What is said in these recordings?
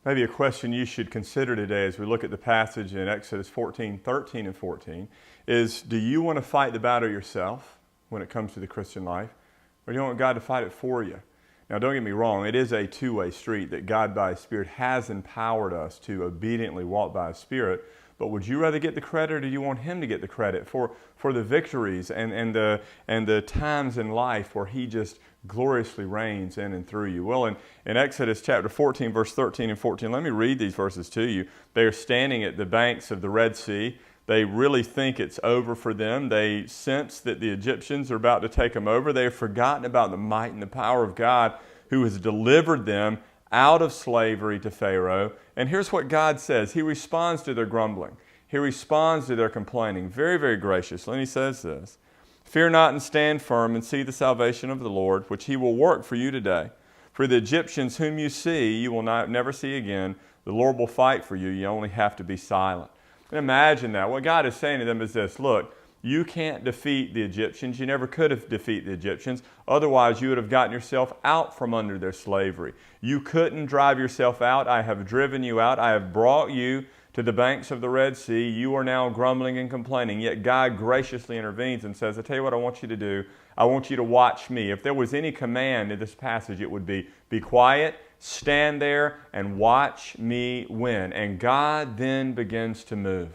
Maybe a question you should consider today as we look at the passage in Exodus 14, 13 and 14 is, do you want to fight the battle yourself when it comes to the Christian life? Or do you want God to fight it for you? Now, don't get me wrong, it is a two-way street that God by His Spirit has empowered us to obediently walk by His Spirit. But would you rather get the credit, or do you want Him to get the credit for the victories and the times in life where He just gloriously reigns in and through you? Well, in Exodus chapter 14, verse 13 and 14, let me read these verses to you. They are standing at the banks of the Red Sea. They really think it's over for them. They sense that the Egyptians are about to take them over. They have forgotten about the might and the power of God who has delivered them out of slavery to Pharaoh. And here's what God says. He responds to their grumbling. He responds to their complaining very, very graciously. And He says this, "Fear not and stand firm and see the salvation of the Lord, which He will work for you today. For the Egyptians whom you see, you will never see again. The Lord will fight for you. You only have to be silent." And imagine that. What God is saying to them is this: look, you can't defeat the Egyptians. You never could have defeated the Egyptians. Otherwise, you would have gotten yourself out from under their slavery. You couldn't drive yourself out. I have driven you out. I have brought you to the banks of the Red Sea. You are now grumbling and complaining. Yet God graciously intervenes and says, I tell you what I want you to do. I want you to watch me. If there was any command in this passage, it would be quiet, stand there, and watch me win. And God then begins to move.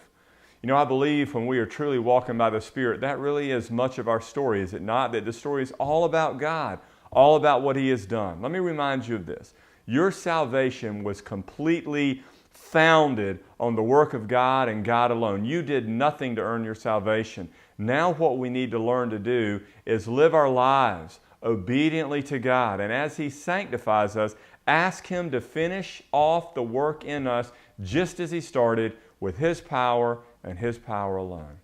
You know, I believe when we are truly walking by the Spirit, that really is much of our story, is it not? That the story is all about God, all about what He has done. Let me remind you of this. Your salvation was completely founded on the work of God and God alone. You did nothing to earn your salvation. Now what we need to learn to do is live our lives obediently to God. And as He sanctifies us, ask Him to finish off the work in us just as He started, with His power and His power alone.